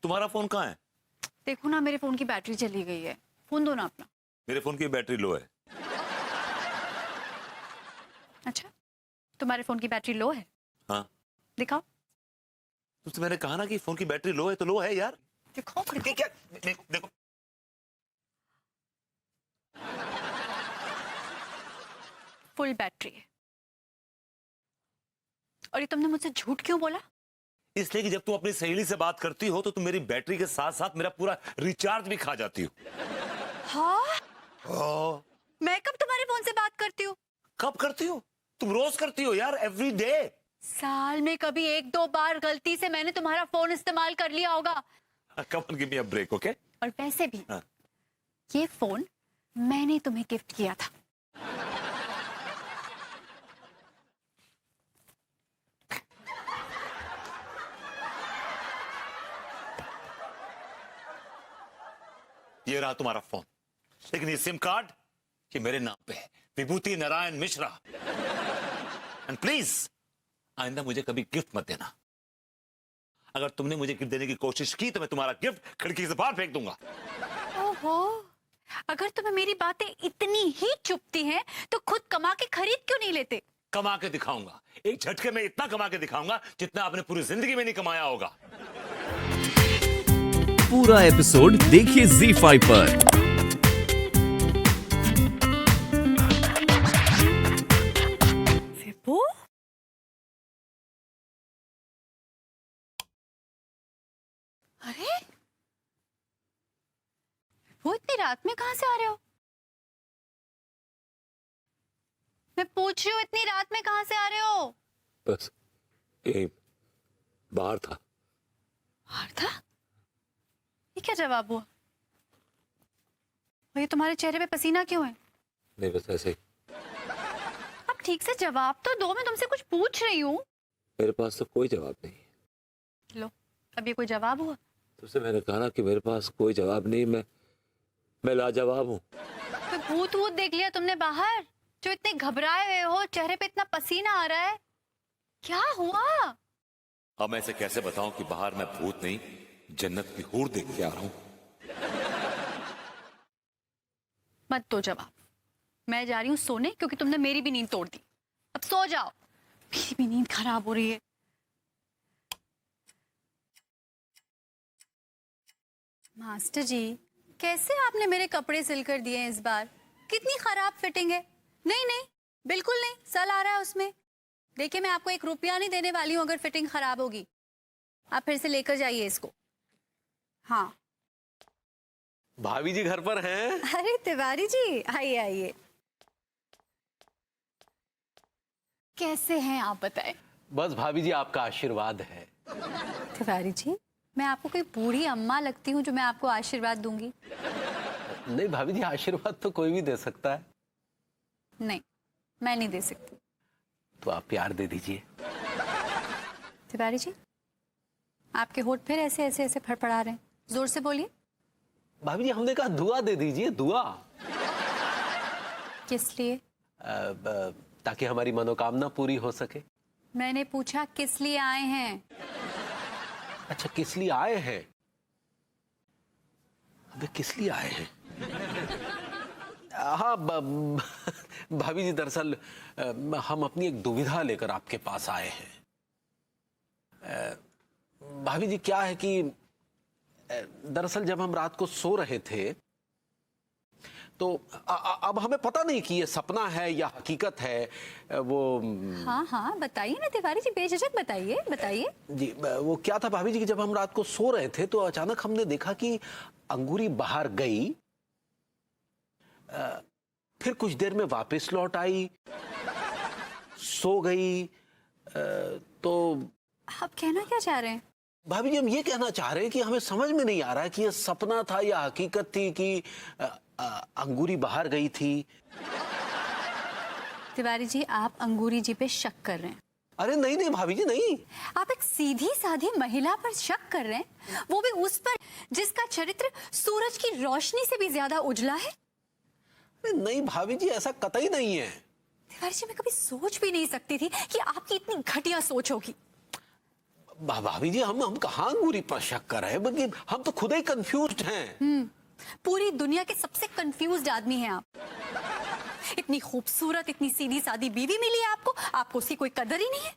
तुम्हारा फोन कहाँ है? देखो ना, मेरे फोन की बैटरी चली गई है। फोन दो ना अपना। मेरे फोन की बैटरी लो है। अच्छा, तुम्हारे फोन की बैटरी लो है? हाँ। दिखाओ। तुमसे मैंने कहा ना कि फोन की बैटरी लो है तो लो है यार। दिखाओ। क्या? देखो। फुल बैटरी है। और ये तुमने मुझसे झूठ क्यों बोला? इसलिए कि जब तुम अपनी सहेली से बात करती हो तो तुम मेरी बैटरी के साथ साथ मेरा पूरा रिचार्ज भी खा जाती हो। हाँ? ओह, मैं कब तुम्हारे फोन से बात करती हूँ? कब करती हो? तुम रोज करती हो यार, एवरी डे। साल में कभी एक दो बार गलती से मैंने तुम्हारा फोन इस्तेमाल कर लिया होगा। Come on, give me a break, okay? और वैसे भी हाँ। ये फोन मैंने तुम्हें गिफ्ट किया था। ये रहा तुम्हारा फोन, लेकिन ये सिम कार्ड ये मेरे नाम पे है, विभूति नारायण मिश्रा। एंड प्लीज आइंदा मुझे कभी गिफ्ट मत देना। अगर तुमने मुझे गिफ्ट देने की कोशिश की तो मैं तुम्हारा गिफ्ट खिड़की से बाहर फेंक दूंगा। ओहो, अगर तुम्हें मेरी बातें इतनी ही चुभती हैं तो खुद कमा के खरीद क्यों नहीं लेते? कमा के दिखाऊंगा, एक झटके में इतना कमा के दिखाऊंगा जितना आपने पूरी जिंदगी में नहीं कमाया होगा। पूरा एपिसोड देखिए ZEE5 पर। विभू? अरे वो इतनी रात में कहां से आ रहे हो? मैं पूछ रही हूँ, इतनी रात में कहां से आ रहे हो? बस ये बाहर था। बाहर था? ये क्या जवाब हुआ? और ये तुम्हारे चेहरे पे पसीना क्यों है? नहीं, बस ऐसे ही। अब ठीक से जवाब तो दो, मैं तुमसे कुछ पूछ रही हूँ। मेरे पास तो कोई जवाब नहीं। लो, अब ये कोई जवाब हुआ? तुझसे मैंने कहा ना कि मेरे पास कोई जवाब नहीं, मैं लाजवाब हूँ। तो भूत वूत देख लिया तुमने बाहर, जो इतने घबराए हुए हो, चेहरे पे इतना पसीना आ रहा है? क्या हुआ? अब मैं इसे कैसे बताऊं कि बाहर मैं भूत नहीं जन्नत की हूर देख के आ रहा हूं। मत दो जवाब, मैं जा रही हूँ सोने, क्योंकि तुमने मेरी भी नींद तोड़ दी। अब सो जाओ, मेरी भी नींद खराब हो रही है। मास्टर जी, कैसे आपने मेरे कपड़े सिलकर दिए हैं इस बार? कितनी खराब फिटिंग है। नहीं नहीं, बिल्कुल नहीं, सल आ रहा है उसमें। देखिए, मैं आपको 1 रुपया नहीं देने वाली हूँ अगर फिटिंग खराब होगी। आप फिर से लेकर जाइए इसको। हाँ। भाभी जी घर पर हैं? अरे तिवारी जी, आइए आइए। कैसे हैं आप, बताएं। बस भाभी जी आपका आशीर्वाद है। तिवारी जी, मैं आपको कोई बूढ़ी अम्मा लगती हूँ जो मैं आपको आशीर्वाद दूंगी? नहीं भाभी जी, आशीर्वाद तो कोई भी दे सकता है। नहीं, मैं नहीं दे सकती। तो आप प्यार दे दीजिए। तिवारी जी, आपके होंठ फिर ऐसे ऐसे ऐसे फड़फड़ा रहे हैं, जोर से बोलिए। भाभी जी हमने कहा दुआ दे दीजिए, दुआ। किस लिए? ताकि हमारी मनोकामना पूरी हो सके। मैंने पूछा किस लिए आए हैं? अच्छा, किस लिए आए हैं? अबे किस लिए आए हैं? हाँ भाभी जी, दरअसल हम अपनी एक दुविधा लेकर आपके पास आए हैं। भाभी जी क्या है कि दरअसल जब हम रात को सो रहे थे तो अब हमें पता नहीं कि ये सपना है या हकीकत है। वो हाँ हाँ, बताइए ना तिवारी जी, बेझिझक बताइए बताइए। जी, वो क्या था भाभी जी कि जब हम रात को सो रहे थे तो अचानक हमने देखा कि अंगूरी बाहर गई, फिर कुछ देर में वापस लौट आई, सो गई। तो आप कहना क्या चाह रहे हैं? भाभी जी हम ये कहना चाह रहे हैं कि हमें समझ में नहीं आ रहा है कि ये सपना था या हकीकत थी कि अंगूरी बाहर गई थी। तिवारी जी, आप अंगूरी जी पे शक कर रहे हैं। अरे नहीं नहीं भाभी जी, नहीं। आप एक सीधी साधी महिला पर शक कर रहे हैं, वो भी उस पर जिसका चरित्र सूरज की रोशनी से भी ज्यादा उजला है। नहीं भाभी जी, ऐसा कतई नहीं है। तिवारी जी, मैं कभी सोच भी नहीं सकती थी कि आपकी इतनी घटिया सोच होगी। भाभी जी, हम कहाँ अंगूरी पर शक कर रहे हैं, बल्कि हम तो खुद ही कंफ्यूज्ड हैं। पूरी दुनिया के सबसे कंफ्यूज्ड आदमी हैं आप। इतनी खूबसूरत, इतनी सीधी सादी बीवी मिली है आपको उसकी कोई कदर ही नहीं है।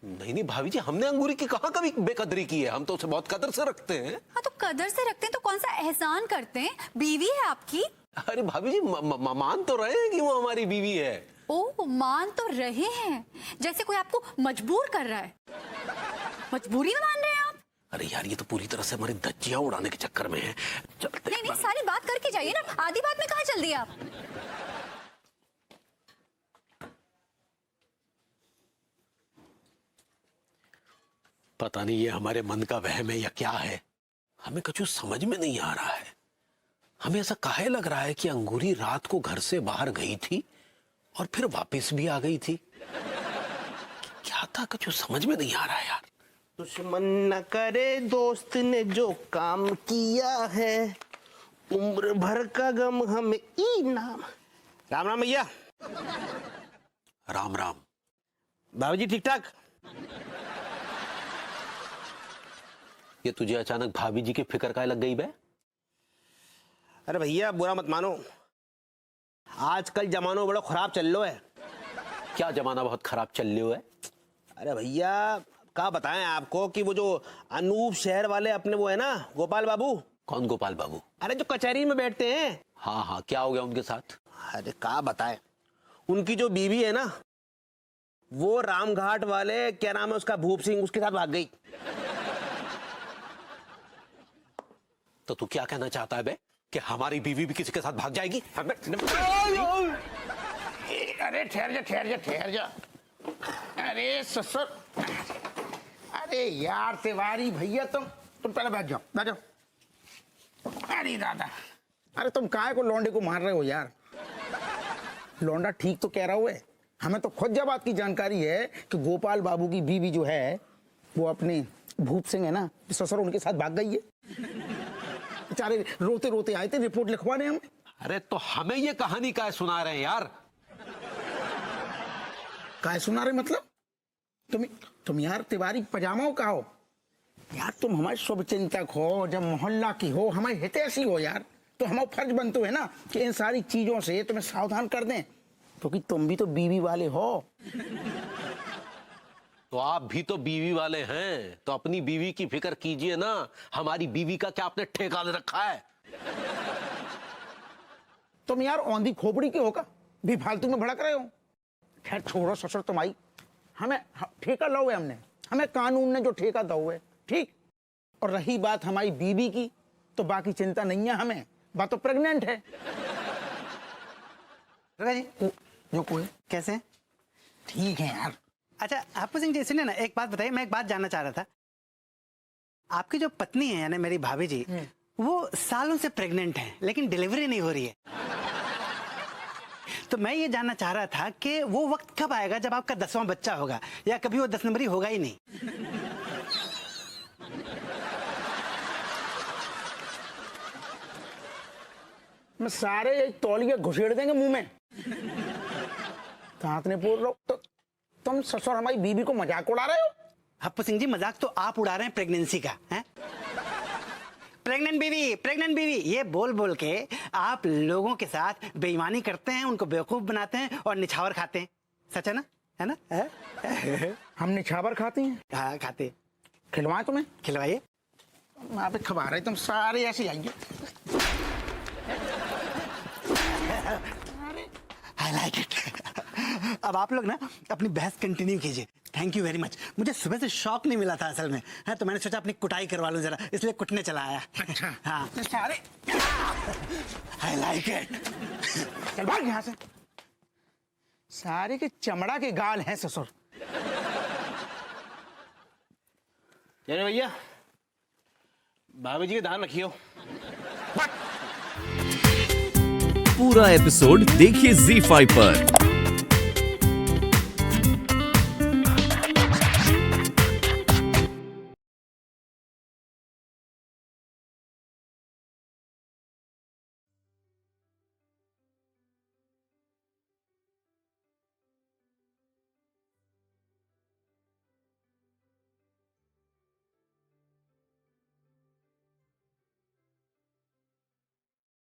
नहीं भाभी जी, हमने अंगूरी की कहाँ कभी बेकदरी की है, हम तो उसे बहुत कदर से रखते हैं। हाँ तो कदर से रखते हैं तो कौन सा एहसान करते हैं, बीवी है आपकी। अरे भाभी जी, मान तो रहे हैं कि वो हमारी बीवी है। ओ, मान तो रहे हैं, जैसे कोई आपको मजबूर कर रहा है। मजबूरी में मान रहे हैं आप? अरे यार, ये तो पूरी तरह से हमारी धज्जियां उड़ाने के चक्कर में है। चलते नहीं, सारी बात करके जाइए ना, आधी बात में कहाँ चल दिए आप। पता नहीं ये हमारे मन का वहम है या क्या है, हमें कुछ समझ में नहीं आ रहा है। हमें ऐसा काहे लग रहा है कि अंगूरी रात को घर से बाहर गई थी और फिर वापस भी आ गई थी। क्या था, कुछ समझ में नहीं आ रहा है यार। दुश्मन न करे दोस्त ने जो काम किया है, उम्र भर का गम हमें इनाम। राम राम भैया। राम राम। बाबूजी ठीक ठाक? ये तुझे अचानक भाभी जी की फिक्र काहे लग गई बे? अरे भैया बुरा मत मानो, आजकल जमानो बड़ा खराब चल रहा है। क्या जमाना बहुत खराब चल रहा है? अरे भैया क्या बताएं आपको कि वो जो अनूप शहर वाले अपने वो है ना, गोपाल बाबू। कौन गोपाल बाबू? अरे जो कचहरी में बैठते हैं। हाँ हाँ, क्या हो गया उनके साथ? अरे क्या बताएं, उनकी जो बीवी है ना, वो रामघाट वाले क्या नाम है उसका, भूप सिंह, उसके साथ भाग गई। तो तू क्या कहना चाहता है बे, कि हमारी बीवी भी किसी के साथ भाग जाएगी? अरे ठहर जा। अरे ससुर, अरे यार तिवारी भैया, तुम पहले बैठ जाओ। अरे दादा, अरे तुम काहे को लौंडे को मार रहे हो यार? लौंडा ठीक तो कह रहा है, हमें तो खुद जब बात की जानकारी है कि गोपाल बाबू की बीवी जो है वो अपने भूप सिंह है ना, ससुर, उनके साथ भाग गई है। बेचारे रोते रोते आए थे रिपोर्ट लिखवाने हमें। अरे तो हमें ये कहानी काहे सुना रहे हैं यार? काहे सुना रहे मतलब? तुम यार तिवारी पजामाओं का हो यार, तुम हमारे शुभ चिंतक हो, जब मोहल्ला की हो, हमारी हितैषी हो यार, तो हमारा फर्ज बनता है ना कि इन सारी चीजों से तुम्हें सावधान कर दें, क्योंकि तुम भी तो बीवी वाले हो। तो आप भी तो बीवी वाले हैं, तो अपनी बीवी की फिक्र कीजिए ना। हमारी बीवी का क्या आपने ठेका ले रखा है? तुम यार औंधी खोपड़ी के होगा भी फालतू में भड़क रहे हो। खैर छोड़ो ससुर, तुम आई, हमें ठेका लो है, हमें कानून ने जो ठेका दो है, ठीक। और रही बात हमारी बीवी की, तो बाकी चिंता नहीं है हमें, बात तो प्रेग्नेंट है। जी जो कोई कैसे हैं? ठीक है यार। अच्छा आपको सिंह जी, सुनिए ना, एक बात बताइए, मैं एक बात जानना चाह रहा था। आपकी जो पत्नी है यानी मेरी भाभी जी, वो सालों से प्रेग्नेंट हैं लेकिन डिलीवरी नहीं हो रही है। तो मैं ये जानना चाह रहा था कि वो वक्त कब आएगा जब आपका 10वां बच्चा होगा, या कभी वो 10 नंबरी होगा ही नहीं? मैं सारे एक तौलिए घुसेड़ देंगे मुंह में। दांत ने बोल रहा हूं, तो तुम ससुर हमारी बीवी को मजाक उड़ा रहे हो? हप्पू सिंह जी, मजाक तो आप उड़ा रहे हैं प्रेगनेंसी का, हैं? प्रेग्नेंट बीवी ये बोल बोल के आप लोगों के साथ बेईमानी करते हैं, उनको बेवकूफ बनाते हैं और निछावर खाते हैं। सच है ना? है ना? है? हम निछावर खाते हैं? हाँ खाते। खिलवाएं तुम्हें? खिलवाइए। वहां पे खबा रहे तुम सारे ऐसे आइए। I like it. अब आप लोग ना अपनी बहस कंटिन्यू कीजिए। Thank you very much. मुझे सुबह से शौक नहीं मिला था असल में, है तो मैंने सोचा अपनी कुटाई करवा लूं जरा, इसलिए कुटने चला आया। अच्छा हाँ, तो सारे I like it. चल भाग यहाँ से। सारे के चमड़ा के गाल हैं ससुर। चलो भैया, भाभी जी का ध्यान रखियो। पूरा एपिसोड देखिए ZEE5 पर।